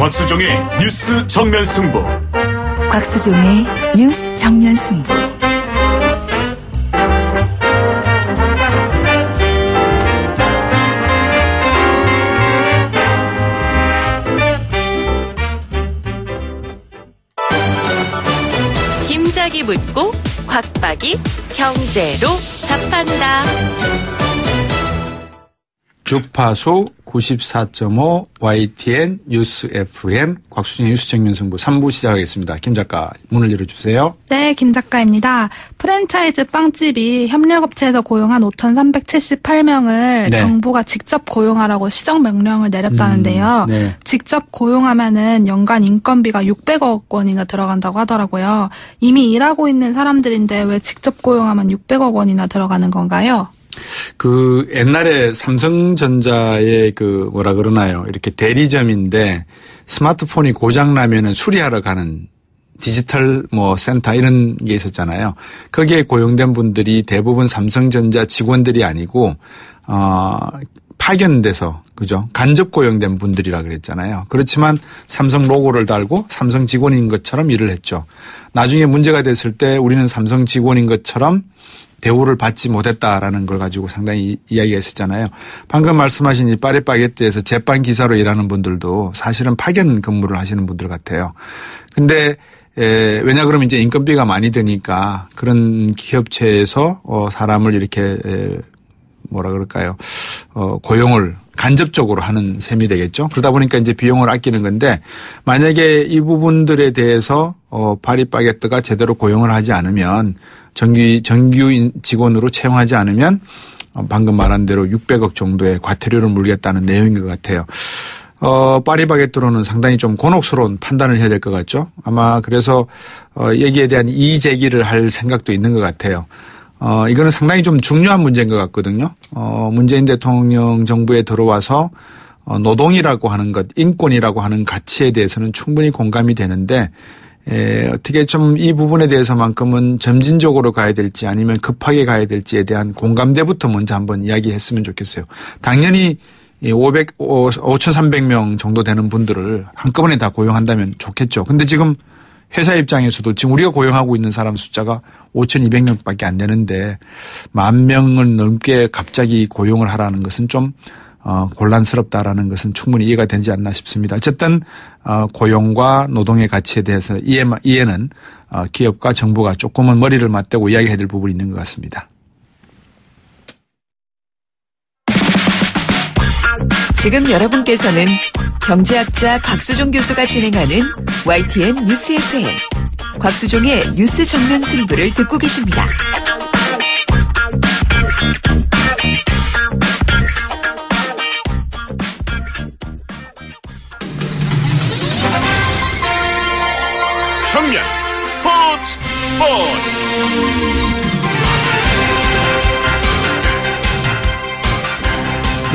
곽수종의 뉴스 정면 승부. 곽수종의 뉴스 정면 승부. 김작이 묻고 곽박이 경제로 답한다. 주파수 94.5 YTN 뉴스 FM 곽수진의 뉴스 정면 승부 3부 시작하겠습니다. 김 작가 문을 열어주세요. 네, 김 작가입니다. 프랜차이즈 빵집이 협력업체에서 고용한 5,378명을 정부가 직접 고용하라고 시정명령을 내렸다는데요. 네. 직접 고용하면은 연간 인건비가 600억 원이나 들어간다고 하더라고요. 이미 일하고 있는 사람들인데 왜 직접 고용하면 600억 원이나 들어가는 건가요? 그 옛날에 삼성전자의 그 뭐라 그러나요? 이렇게 대리점인데 스마트폰이 고장 나면은 수리하러 가는 디지털 뭐 센터 이런 게 있었잖아요. 거기에 고용된 분들이 대부분 삼성전자 직원들이 아니고 파견돼서 그죠? 간접 고용된 분들이라 그랬잖아요. 그렇지만 삼성 로고를 달고 삼성 직원인 것처럼 일을 했죠. 나중에 문제가 됐을 때 우리는 삼성 직원인 것처럼 대우를 받지 못했다라는 걸 가지고 상당히 이야기가 있었잖아요. 방금 말씀하신 이 파리바게뜨에서 제빵 기사로 일하는 분들도 사실은 파견 근무를 하시는 분들 같아요. 근데 왜냐 그러면 이제 인건비가 많이 드니까 그런 기업체에서 사람을 이렇게 뭐라 그럴까요? 고용을 간접적으로 하는 셈이 되겠죠. 그러다 보니까 이제 비용을 아끼는 건데 만약에 이 부분들에 대해서 파리바게뜨가 제대로 고용을 하지 않으면 정규 직원으로 채용하지 않으면 방금 말한 대로 600억 정도의 과태료를 물겠다는 내용인 것 같아요. 파리바게뜨로는 상당히 좀 곤혹스러운 판단을 해야 될 것 같죠. 아마 그래서 여기에 대한 이의 제기를 할 생각도 있는 것 같아요. 이거는 상당히 좀 중요한 문제인 것 같거든요. 문재인 대통령 정부에 들어와서 노동이라고 하는 것, 인권이라고 하는 가치에 대해서는 충분히 공감이 되는데 어떻게 좀 이 부분에 대해서만큼은 점진적으로 가야 될지 아니면 급하게 가야 될지에 대한 공감대부터 먼저 한번 이야기했으면 좋겠어요. 당연히 5,300명 정도 되는 분들을 한꺼번에 다 고용한다면 좋겠죠. 근데 지금 회사 입장에서도 지금 우리가 고용하고 있는 사람 숫자가 5,200명밖에 안 되는데 10,000명을 넘게 갑자기 고용을 하라는 것은 좀 곤란스럽다라는 것은 충분히 이해가 되지 않나 싶습니다. 어쨌든 고용과 노동의 가치에 대해서 이해는 기업과 정부가 조금은 머리를 맞대고 이야기해야 될 부분이 있는 것 같습니다. 지금 여러분께서는 경제학자 곽수종 교수가 진행하는 YTN 뉴스 FM 곽수종의 뉴스 정면 승부를 듣고 계십니다. 정면 스포츠.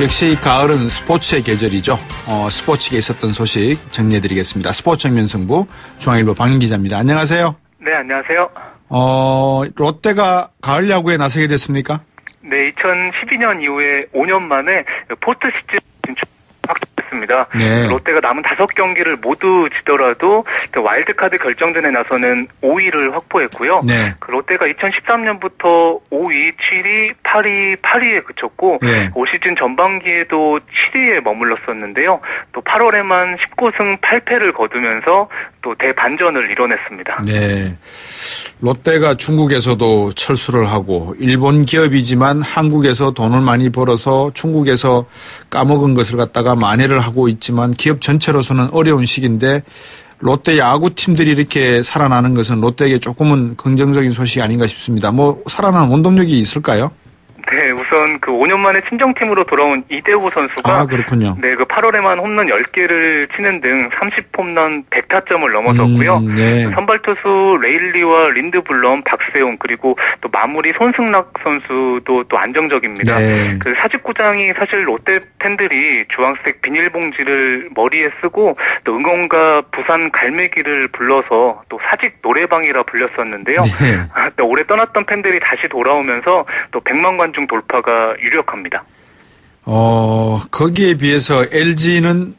역시 가을은 스포츠의 계절이죠. 스포츠계에 있었던 소식 정리해드리겠습니다. 스포츠 정면 승부 중앙일보 박민 기자입니다. 안녕하세요. 네, 안녕하세요. 롯데가 가을 야구에 나서게 됐습니까? 네, 2012년 이후에 5년 만에 포스트 시즌 진출 확정됐습니다. 네. 롯데가 남은 5경기를 모두 지더라도 와일드카드 결정전에 나서는 5위를 확보했고요. 네. 롯데가 2013년부터 5위, 7위, 8위, 8위에 그쳤고 네. 올 시즌 전반기에도 7위에 머물렀었는데요. 또 8월에만 19승 8패를 거두면서 또 대반전을 이뤄냈습니다. 네. 롯데가 중국에서도 철수를 하고 일본 기업이지만 한국에서 돈을 많이 벌어서 중국에서 까먹은 것을 갖다가 만회를 하고 있지만 기업 전체로서는 어려운 시기인데 롯데 야구팀들이 이렇게 살아나는 것은 롯데에게 조금은 긍정적인 소식이 아닌가 싶습니다. 뭐 살아나는 원동력이 있을까요? 네, 우선 그 5년 만에 친정팀으로 돌아온 이대호 선수가 그렇군요. 네, 그 8월에만 홈런 10개를 치는 등 30홈런 100타점을 넘어섰고요. 네. 선발 투수 레일리와 린드블럼, 박세웅 그리고 또 마무리 손승락 선수도 또 안정적입니다. 네. 그 사직구장이 사실 롯데 팬들이 주황색 비닐봉지를 머리에 쓰고 또 응원가 부산 갈매기를 불러서 또 사직 노래방이라 불렸었는데요. 네. 또 올해 떠났던 팬들이 다시 돌아오면서 또 100만 관중 돌파가 유력합니다. 거기에 비해서 LG는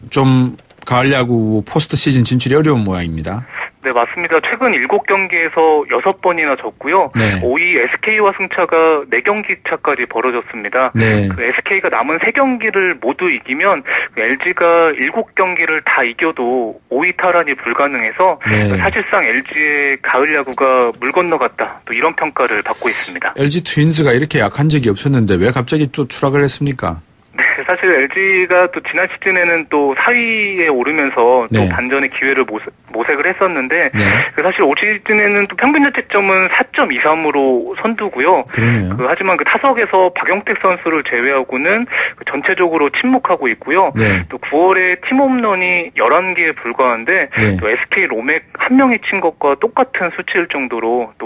좀 가을 야구 포스트 시즌 진출이 어려운 모양입니다. 네, 맞습니다. 최근 7경기에서 6번이나 졌고요. 네. 5위 SK와 승차가 4경기 차까지 벌어졌습니다. 네. 그 SK가 남은 3경기를 모두 이기면 LG가 7경기를 다 이겨도 5위 탈환이 불가능해서 네. 사실상 LG의 가을 야구가 물 건너갔다. 또 이런 평가를 받고 있습니다. LG 트윈스가 이렇게 약한 적이 없었는데 왜 갑자기 또 추락을 했습니까? 네, 사실 LG가 또 지난 시즌에는 또 4위에 오르면서 또 네. 반전의 기회를 모색을 했었는데 네. 사실 올 시즌에는 또 평균 자책점은 4.23으로 선두고요. 그러네요. 하지만 그 타석에서 박용택 선수를 제외하고는 전체적으로 침묵하고 있고요. 네. 또 9월에 팀 홈런이 11개에 불과한데 네. 또 SK 로맥 한 명이 친 것과 똑같은 수치일 정도로 또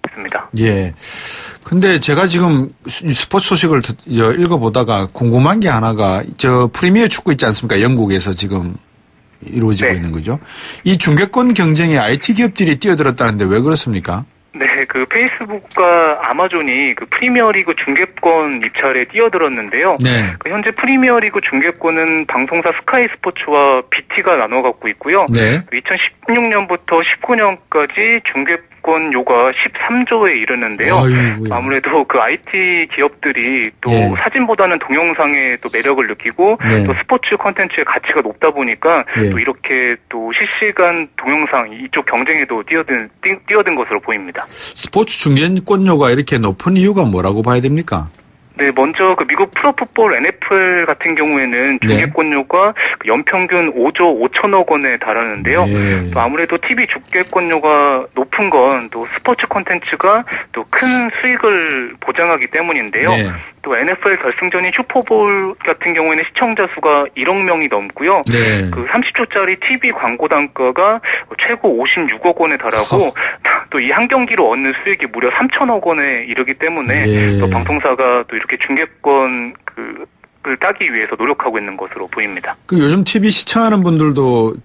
있습니다. 예. 근데 제가 지금 스포츠 소식을 읽어보다가 궁금한 게 하나가 프리미어 축구 있지 않습니까? 영국에서 지금 이루어지고 네. 있는 거죠. 이 중계권 경쟁에 IT 기업들이 뛰어들었다는데 왜 그렇습니까? 네, 그 페이스북과 아마존이 그 프리미어리그 중계권 입찰에 뛰어들었는데요. 네. 그 현재 프리미어리그 중계권은 방송사 스카이 스포츠와 BT가 나눠 갖고 있고요. 네. 2016년부터 19년까지 중계권료가 13조에 이르는데요. 아이고야. 아무래도 그 IT 기업들이 또 네. 사진보다는 동영상에 또 매력을 느끼고 네. 또 스포츠 콘텐츠의 가치가 높다 보니까 네. 또 이렇게 또 실시간 동영상 이쪽 경쟁에도 뛰어든 것으로 보입니다. 스포츠 중계권료가 이렇게 높은 이유가 뭐라고 봐야 됩니까? 네, 먼저 그 미국 프로풋볼 NFL 같은 경우에는 중계권료가 연평균 5조 5천억 원에 달하는데요. 네. 또 아무래도 TV 중계권료가 높은 건 또 스포츠 콘텐츠가 또 큰 수익을 보장하기 때문인데요. 네. 또 NFL 결승전인 슈퍼볼 같은 경우에는 시청자 수가 1억 명이 넘고요. 네. 그 30초짜리 TV 광고 단가가 최고 56억 원에 달하고 또 이 한 경기로 얻는 수익이 무려 3천억 원에 이르기 때문에 예. 또 방송사가 또 이렇게 중계권 을 따기 위해서 노력하고 있는 것으로 보입니다. 그 요즘 TV 시청하는 분들도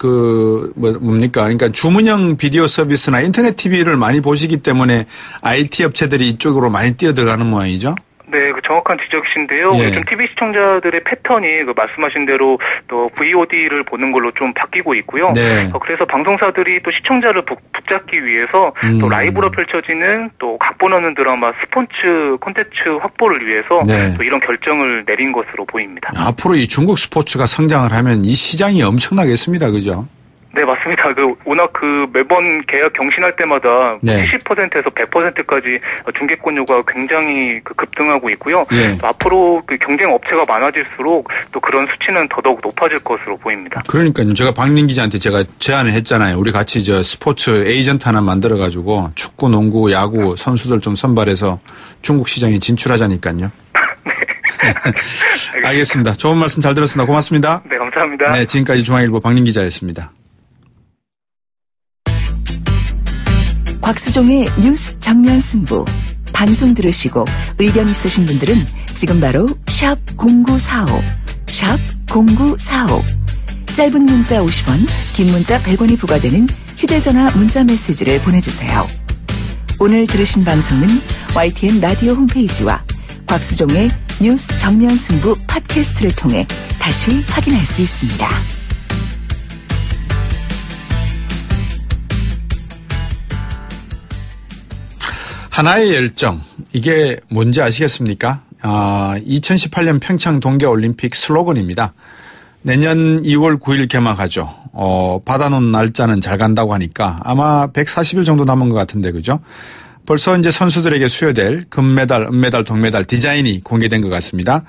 뭡니까? 그러니까 주문형 비디오 서비스나 인터넷 TV를 많이 보시기 때문에 IT 업체들이 이쪽으로 많이 뛰어들어가는 모양이죠? 네, 그 정확한 지적이신데요. 예. 요즘 TV 시청자들의 패턴이 그 말씀하신 대로 또 VOD를 보는 걸로 좀 바뀌고 있고요. 네. 그래서 방송사들이 또 시청자를 붙잡기 위해서 또 라이브로 펼쳐지는 또 각본 없는 드라마 스포츠 콘텐츠 확보를 위해서 네. 또 이런 결정을 내린 것으로 보입니다. 앞으로 이 중국 스포츠가 성장을 하면 이 시장이 엄청나겠습니다. 그죠? 네, 맞습니다. 워낙 매번 계약 경신할 때마다 네. 70%에서 100%까지 중계권료가 굉장히 급등하고 있고요. 예. 앞으로 경쟁 업체가 많아질수록 또 그런 수치는 더더욱 높아질 것으로 보입니다. 그러니까요. 제가 박민 기자한테 제가 제안을 했잖아요. 우리 같이 스포츠 에이전트 하나 만들어가지고 축구, 농구, 야구 선수들 좀 선발해서 중국 시장에 진출하자니까요. 알겠습니다. 좋은 말씀 잘 들었습니다. 고맙습니다. 네, 감사합니다. 네, 지금까지 중앙일보 박민 기자였습니다. 곽수종의 뉴스 정면 승부. 방송 들으시고 의견 있으신 분들은 지금 바로 샵 0945, 샵 0945. 짧은 문자 50원, 긴 문자 100원이 부과되는 휴대전화 문자 메시지를 보내주세요. 오늘 들으신 방송은 YTN 라디오 홈페이지와 곽수종의 뉴스 정면 승부 팟캐스트를 통해 다시 확인할 수 있습니다. 하나의 열정, 이게 뭔지 아시겠습니까? 2018년 평창 동계올림픽 슬로건입니다. 내년 2월 9일 개막하죠. 받아놓은 날짜는 잘 간다고 하니까 아마 140일 정도 남은 것 같은데, 그죠? 벌써 이제 선수들에게 수여될 금메달, 은메달, 동메달 디자인이 공개된 것 같습니다.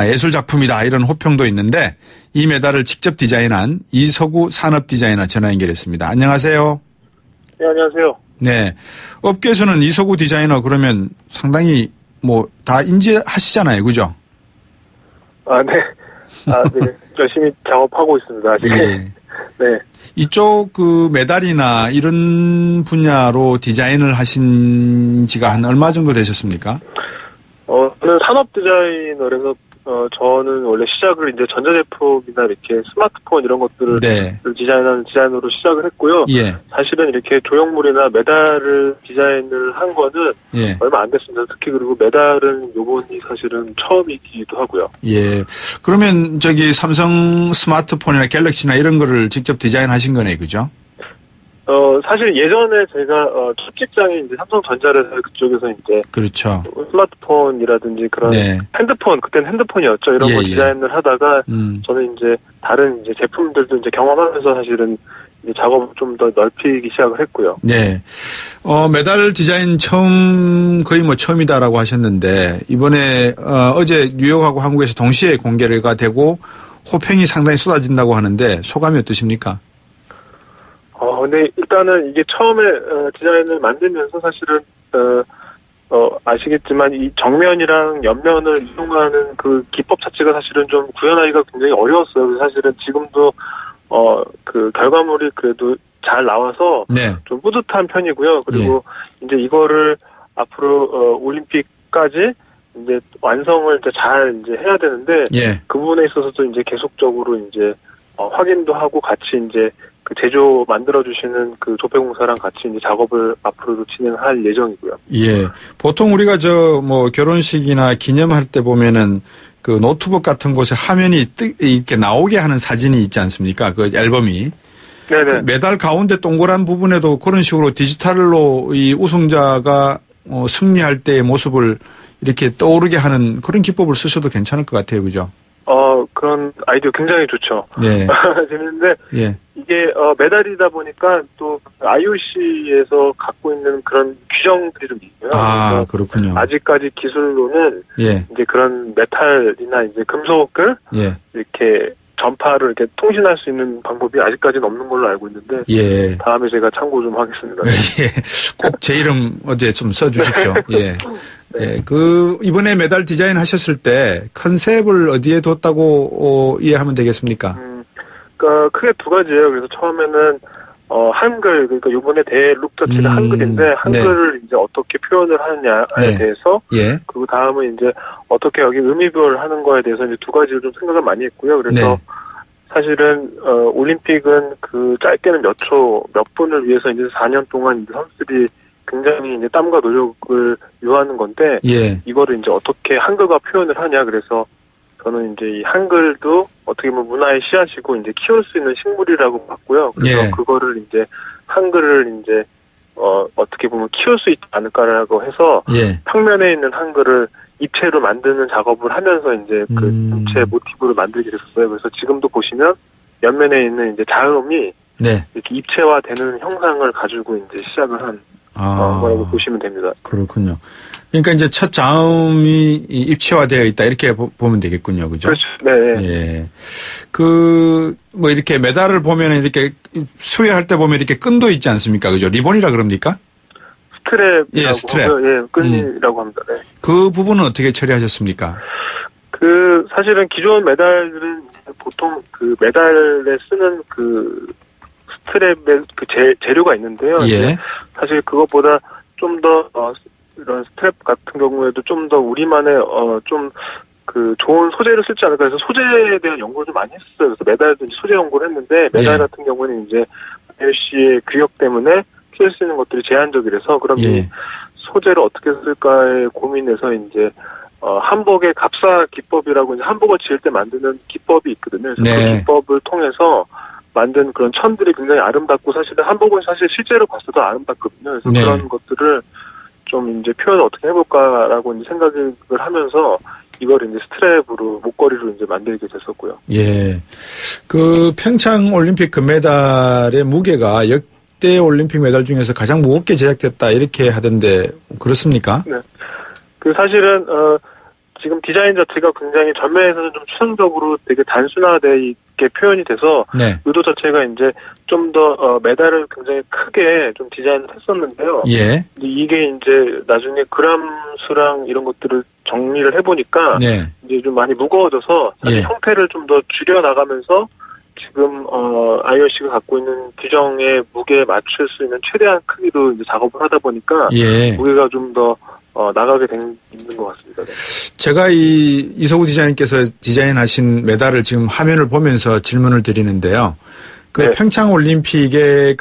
예술작품이다 이런 호평도 있는데 이 메달을 직접 디자인한 이서구 산업디자이너 전화 연결했습니다. 안녕하세요. 네, 안녕하세요. 네. 업계에서는 이서구 디자이너 그러면 상당히 다 인지하시잖아요. 그죠? 네. 네. 열심히 작업하고 있습니다. 아직. 예. 네. 이쪽 메달이나 이런 분야로 디자인을 하신 지가 한 얼마 정도 되셨습니까? 저는 산업 디자이너라서 저는 원래 시작을 이제 전자제품이나 이렇게 스마트폰 이런 것들을 네. 디자인하는 디자이너로 시작을 했고요. 예. 사실은 이렇게 조형물이나 메달을 디자인을 한 거는 예. 얼마 안 됐습니다. 특히 그리고 메달은 요번이 사실은 처음이기도 하고요. 예. 그러면 저기 삼성 스마트폰이나 갤럭시나 이런 거를 직접 디자인하신 거네, 그죠? 사실 예전에 제가 첫 직장이 이제 삼성전자에서 그쪽에서 이제 그렇죠. 스마트폰이라든지 그런 네. 핸드폰, 그때는 핸드폰이었죠. 이런 예, 거 예. 디자인을 하다가 저는 이제 다른 이제 제품들도 이제 경험하면서 사실은 이제 작업을 좀 더 넓히기 시작을 했고요. 네. 메달 디자인 거의 처음이다라고 하셨는데, 이번에, 어제 뉴욕하고 한국에서 동시에 공개가 되고, 호평이 상당히 쏟아진다고 하는데, 소감이 어떠십니까? 근데 일단은 이게 처음에 디자인을 만들면서 사실은 아시겠지만 이 정면이랑 옆면을 이용하는 그 기법 자체가 사실은 좀 구현하기가 굉장히 어려웠어요. 그래서 사실은 지금도 그 결과물이 그래도 잘 나와서 네. 좀 뿌듯한 편이고요. 그리고 이제 이거를 앞으로 올림픽까지 이제 완성을 이제 잘 이제 해야 되는데 예. 그 부분에 있어서도 이제 계속적으로 이제 확인도 하고 같이 이제 그 제조 만들어주시는 그 조폐공사랑 같이 이제 작업을 앞으로도 진행할 예정이고요. 예. 보통 우리가 결혼식이나 기념할 때 보면은 그 노트북 같은 곳에 화면이 이렇게 나오게 하는 사진이 있지 않습니까? 그 앨범이. 네네. 그 메달 가운데 동그란 부분에도 그런 식으로 디지털로 이 우승자가 승리할 때의 모습을 이렇게 떠오르게 하는 그런 기법을 쓰셔도 괜찮을 것 같아요. 그죠? 그런 아이디어 굉장히 좋죠. 네. 재밌는데, 예. 이게, 메달이다 보니까 또 IOC에서 갖고 있는 그런 규정들이 좀 있고요. 아, 그렇군요. 아직까지 기술로는, 예. 이제 그런 메탈이나 이제 금속을, 예. 이렇게 전파를 이렇게 통신할 수 있는 방법이 아직까지는 없는 걸로 알고 있는데, 예. 다음에 제가 참고 좀 하겠습니다. 예. 꼭 제 이름 어제 좀 써주십시오. 예. 예, 이번에 메달 디자인 하셨을 때 컨셉을 어디에 뒀다고 이해하면 되겠습니까? 그러니까 크게 두 가지예요. 그래서 처음에는 한글, 그러니까 이번에 대룩 자체가 한글인데 한글을 이제 어떻게 표현을 하느냐에 대해서 그리고 다음은 이제 어떻게 여기 의미별 하는 거에 대해서 이제 두 가지를 좀 생각을 많이 했고요. 그래서 사실은 올림픽은 그 짧게는 몇 분을 위해서 이제 4년 동안 이제 선수들이 굉장히 이제 땀과 노력을 요하는 건데 이거를 이제 어떻게 한글과 표현을 하냐. 그래서 저는 이제 이 한글도 어떻게 보면 문화의 씨앗이고 이제 키울 수 있는 식물이라고 봤고요. 그래서 그거를 이제 한글을 이제 어떻게 보면 키울 수 있지 않을까라고 해서 평면에 있는 한글을 입체로 만드는 작업을 하면서 이제 그 전체 모티브를 만들게 됐었어요. 그래서 지금도 보시면 옆면에 있는 이제 자음이 이렇게 입체화되는 형상을 가지고 이제 시작을 한 거라고 보시면 됩니다. 그렇군요. 그러니까 이제 첫 자음이 입체화되어 있다 이렇게 보면 되겠군요, 그죠? 그렇죠. 네. 예. 이렇게 메달을 보면은 이렇게 수여할 때 보면 이렇게 끈도 있지 않습니까, 그죠? 리본이라 그럽니까? 스트랩이라고 스트랩. 하고요. 끈이라고 합니다. 네. 그 부분은 어떻게 처리하셨습니까? 사실은 기존 메달들은 보통 그 메달에 쓰는 그 스트랩의 그 재료가 있는데요. 사실 그것보다 좀 더 이런 스트랩 같은 경우에도 좀 더 우리만의 좀 그 좋은 소재를 쓸지 않을까 해서 소재에 대한 연구를 좀 많이 했어요. 그래서 메달도 이제 소재 연구를 했는데 메달 같은 경우는 이제 IOC의 규격 때문에 쓸 수 있는 것들이 제한적이라서 그럼 이 소재를 어떻게 쓸까에 고민해서 이제 한복의 갑사 기법이라고 이제 한복을 지을 때 만드는 기법이 있거든요. 그래서 그 기법을 통해서 만든 그런 천들이 굉장히 아름답고 사실은 한복은 사실 실제로 봤어도 아름답거든요. 그래서 그런 것들을 좀 이제 표현을 어떻게 해볼까라고 이제 생각을 하면서 이걸 이제 스트랩으로 목걸이로 이제 만들게 됐었고요. 예. 그 평창 올림픽 금메달의 무게가 역대 올림픽 메달 중에서 가장 무겁게 제작됐다 이렇게 하던데 그렇습니까? 네. 사실은 지금 디자인 자체가 굉장히 전면에서는 좀 추상적으로 되게 단순화되어 있게 표현이 돼서 의도 자체가 이제 좀 더 메달을 굉장히 크게 좀 디자인을 했었는데요. 이게 이제 나중에 그람 수랑 이런 것들을 정리를 해보니까 이제 좀 많이 무거워져서 형태를 좀 더 줄여 나가면서 지금 IOC가 갖고 있는 규정의 무게에 맞출 수 있는 최대한 크기로 이제 작업을 하다 보니까 무게가 좀 더 나가게 있는 것 같습니다. 네. 제가 이서구 디자이너께서 디자인하신 메달을 지금 화면을 보면서 질문을 드리는데요. 그 네. 평창 올림픽에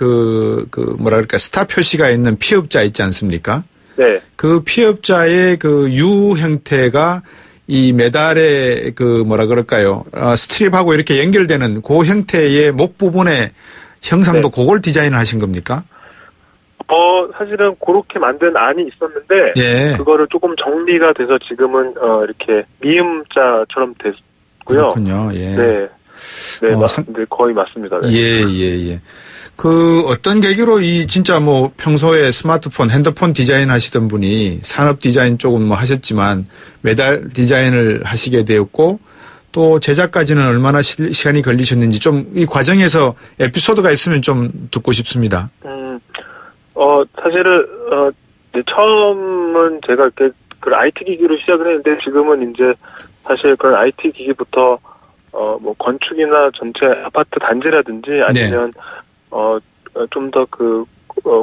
뭐랄까 스타 표시가 있는 피읍자 있지 않습니까? 네. 그 피읍자의 그 U 형태가 이 메달의 스트립하고 이렇게 연결되는 그 형태의 목 부분의 형상도 네. 그걸 디자인을 하신 겁니까? 사실은 그렇게 만든 안이 있었는데, 예. 그거를 조금 정리가 돼서 지금은, 이렇게 미음자처럼 됐고요. 그렇군요. 예. 네. 네, 네, 거의 맞습니다. 네. 예. 어떤 계기로 진짜 평소에 스마트폰, 핸드폰 디자인 하시던 분이 산업 디자인 쪽은 하셨지만 메달 디자인을 하시게 되었고 또 제작까지는 얼마나 시간이 걸리셨는지 좀 이 과정에서 에피소드가 있으면 좀 듣고 싶습니다. 사실은, 처음은 제가 이렇게 그 IT 기기로 시작을 했는데 지금은 이제 사실 그런 IT 기기부터 건축이나 전체 아파트 단지라든지 아니면, 좀 더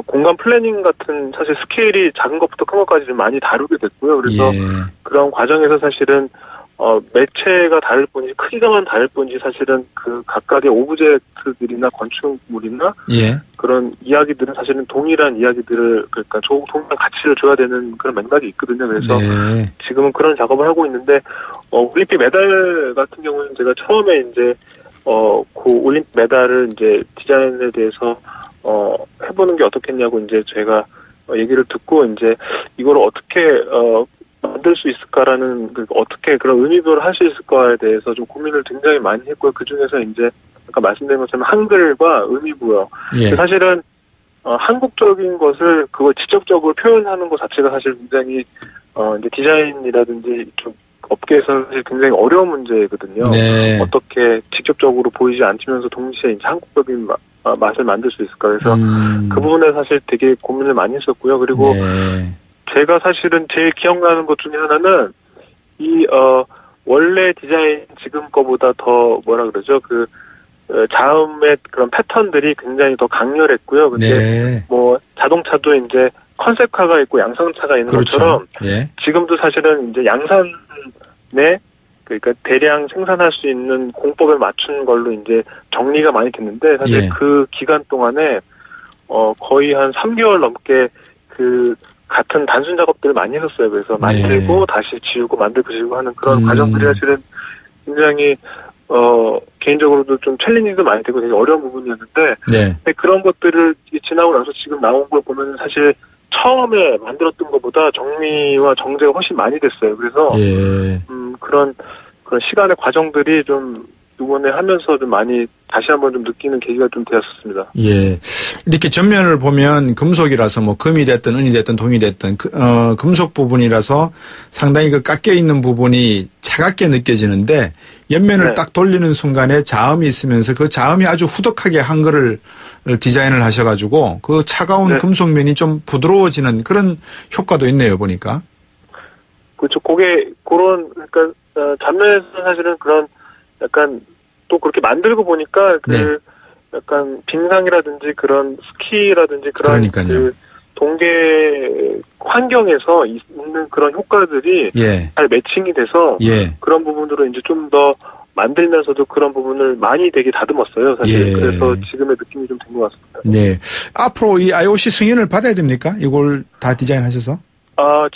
공간 플래닝 같은 사실 스케일이 작은 것부터 큰 것까지 좀 많이 다루게 됐고요. 그래서 그런 과정에서 사실은, 매체가 다를 뿐이지, 크기가만 다를 뿐이지 사실은 그 각각의 오브젝트들이나 건축물이나 그런 이야기들은 사실은 동일한 이야기들을, 그러니까 동일한 가치를 줘야 되는 그런 맥락이 있거든요. 그래서 지금은 그런 작업을 하고 있는데, 올림픽 메달 같은 경우는 제가 처음에 이제, 그 올림픽 메달을 이제 디자인에 대해서, 해보는 게 어떻겠냐고 이제 제가 얘기를 듣고 이제 이걸 어떻게, 만들 수 있을까라는, 어떻게 그런 의미부여를 할 수 있을까에 대해서 좀 고민을 굉장히 많이 했고요. 그 중에서 이제, 아까 말씀드린 것처럼 한글과 의미부여. 사실은, 한국적인 것을 그걸 직접적으로 표현하는 것 자체가 사실 굉장히, 이제 디자인이라든지 좀 업계에서는 사실 굉장히 어려운 문제거든요. 네. 어떻게 직접적으로 보이지 않으면서 동시에 이제 한국적인 맛을 만들 수 있을까. 그래서 그 부분에 사실 되게 고민을 많이 했었고요. 그리고, 제가 사실은 제일 기억나는 것 중에 하나는 원래 디자인 지금 거보다 더 자음의 그런 패턴들이 굉장히 더 강렬했고요. 근데 자동차도 이제 컨셉카가 있고 양산차가 있는 것처럼 지금도 사실은 이제 양산에 그러니까 대량 생산할 수 있는 공법에 맞춘 걸로 이제 정리가 많이 됐는데 사실 그 기간 동안에 거의 한 3개월 넘게 같은 단순 작업들을 많이 했었어요. 그래서 만들고 다시 지우고 만들고 지우고 하는 그런 과정들이 사실은 굉장히 개인적으로도 좀 챌린지도 많이 되고 되게 어려운 부분이었는데 근데 그런 것들을 지나고 나서 지금 나온 걸 보면 사실 처음에 만들었던 것보다 정리와 정제가 훨씬 많이 됐어요. 그래서 그런 시간의 과정들이 좀 이번에 하면서 좀 많이 다시 한번 좀 느끼는 계기가 좀 되었습니다. 이렇게 전면을 보면 금속이라서 금이 됐든 은이 됐든 동이 됐든 금속 부분이라서 상당히 깎여 있는 부분이 차갑게 느껴지는데 옆면을 딱 돌리는 순간에 자음이 있으면서 그 자음이 아주 후덕하게 한글을 디자인을 하셔가지고 그 차가운 금속면이 좀 부드러워지는 그런 효과도 있네요, 보니까. 그렇죠. 그러니까 전면에서 사실은 그런 약간 또 그렇게 만들고 보니까 약간 빙상이라든지 그런 스키라든지 그런 동계 환경에서 있는 그런 효과들이 잘 매칭이 돼서 그런 부분으로 이제 좀 더 만들면서도 그런 부분을 많이 되게 다듬었어요, 사실. 그래서 지금의 느낌이 좀 된 것 같습니다. 앞으로 이 IOC 승인을 받아야 됩니까? 이걸 다 디자인하셔서?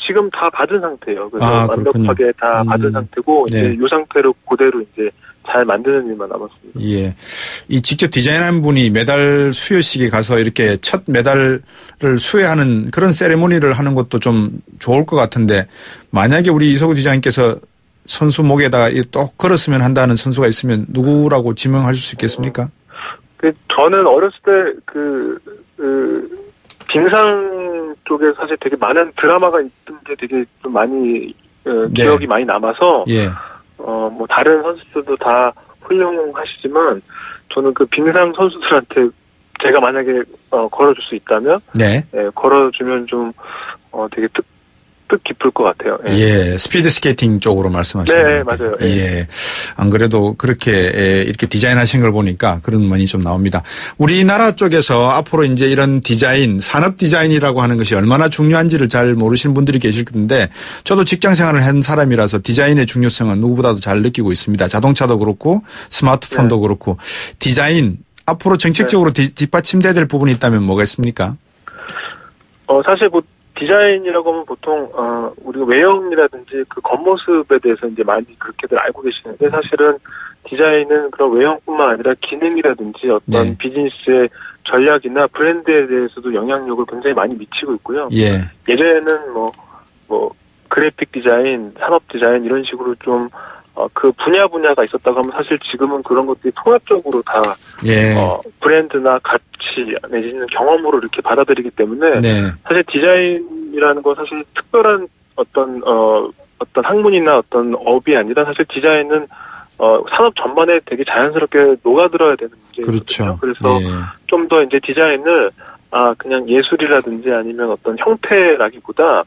지금 다 받은 상태예요. 그래서 완벽하게 다 받은 상태고 이제 이 상태로 그대로 이제 잘 만드는 일만 남았습니다. 이 직접 디자인한 분이 메달 수여식에 가서 이렇게 첫 메달을 수여하는 그런 세레모니를 하는 것도 좀 좋을 것 같은데 만약에 우리 이서구 디자인께서 선수 목에다가 또 걸었으면 한다는 선수가 있으면 누구라고 지명하실 수 있겠습니까? 저는 어렸을 때 빙상 쪽에 사실 되게 많은 드라마가 있던 게 되게 좀 많이 기억이 많이 남아서 다른 선수들도 다 훌륭하시지만 저는 그 빙상 선수들한테 제가 만약에 걸어줄 수 있다면 걸어주면 좀 되게 깊을 것 같아요. 예. 예, 스피드 스케이팅 쪽으로 말씀하시는 네, 맞아요. 예. 예. 안 그래도 그렇게 이렇게 디자인하신 걸 보니까 그런 면이 좀 나옵니다. 우리나라 쪽에서 앞으로 이제 이런 디자인, 산업 디자인이라고 하는 것이 얼마나 중요한지를 잘 모르시는 분들이 계실 텐데 저도 직장 생활을 한 사람이라서 디자인의 중요성은 누구보다도 잘 느끼고 있습니다. 자동차도 그렇고 스마트폰도 그렇고 디자인 앞으로 정책적으로 뒷받침돼야 될 부분이 있다면 뭐가 있습니까? 사실 뭐 디자인이라고 하면 보통 우리가 외형이라든지 그 겉모습에 대해서 이제 많이 그렇게들 알고 계시는데 사실은 디자인은 그런 외형뿐만 아니라 기능이라든지 어떤 비즈니스의 전략이나 브랜드에 대해서도 영향력을 굉장히 많이 미치고 있고요. 예전에는 뭐 그래픽 디자인, 산업 디자인 이런 식으로 좀 그 분야가 있었다고 하면 사실 지금은 그런 것들이 통합적으로 다 브랜드나 가치 내지는 경험으로 이렇게 받아들이기 때문에 사실 디자인이라는 건 사실 특별한 어떤 학문이나 어떤 업이 아니라 사실 디자인은 산업 전반에 되게 자연스럽게 녹아들어야 되는 문제거든요. 그래서 좀 더 이제 디자인을 그냥 예술이라든지 아니면 어떤 형태라기보다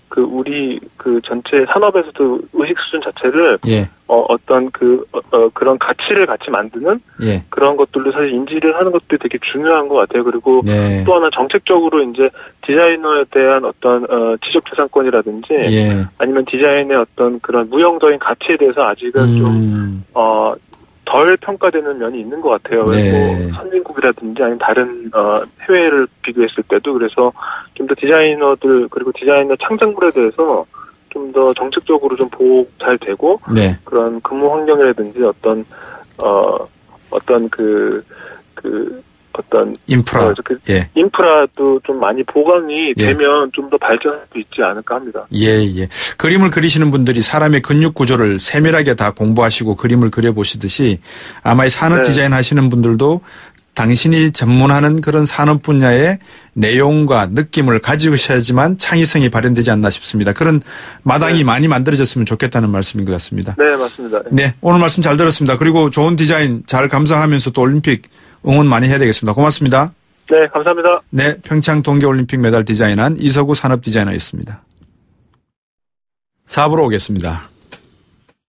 그 우리 그 전체 산업에서도 의식 수준 자체를 어떤 그런 가치를 같이 만드는 그런 것들로 사실 인지를 하는 것도 되게 중요한 것 같아요. 그리고 또 하나 정책적으로 이제 디자이너에 대한 어떤 지적재산권이라든지 아니면 디자인의 어떤 그런 무형적인 가치에 대해서 아직은 좀 덜 평가되는 면이 있는 것 같아요. 뭐 선진국이라든지 아니면 다른 해외를 비교했을 때도 그래서 좀 더 디자이너들 그리고 디자이너 창작물에 대해서 좀 더 정책적으로 좀 보호 잘 되고 그런 근무 환경이라든지 어떤 인프라 인프라도 좀 많이 보강이 되면 좀 더 발전할 수 있지 않을까 합니다. 그림을 그리시는 분들이 사람의 근육 구조를 세밀하게 다 공부하시고 그림을 그려보시듯이 아마 이 산업 디자인 하시는 분들도 당신이 전문하는 그런 산업 분야의 내용과 느낌을 가지셔야지만 창의성이 발현되지 않나 싶습니다. 그런 마당이 많이 만들어졌으면 좋겠다는 말씀인 것 같습니다. 네, 맞습니다. 오늘 말씀 잘 들었습니다. 그리고 좋은 디자인 잘 감상하면서 또 올림픽 응원 많이 해야 되겠습니다. 고맙습니다. 네, 감사합니다. 평창 동계올림픽 메달 디자인한 이서구 산업 디자이너였습니다. 4부로 오겠습니다.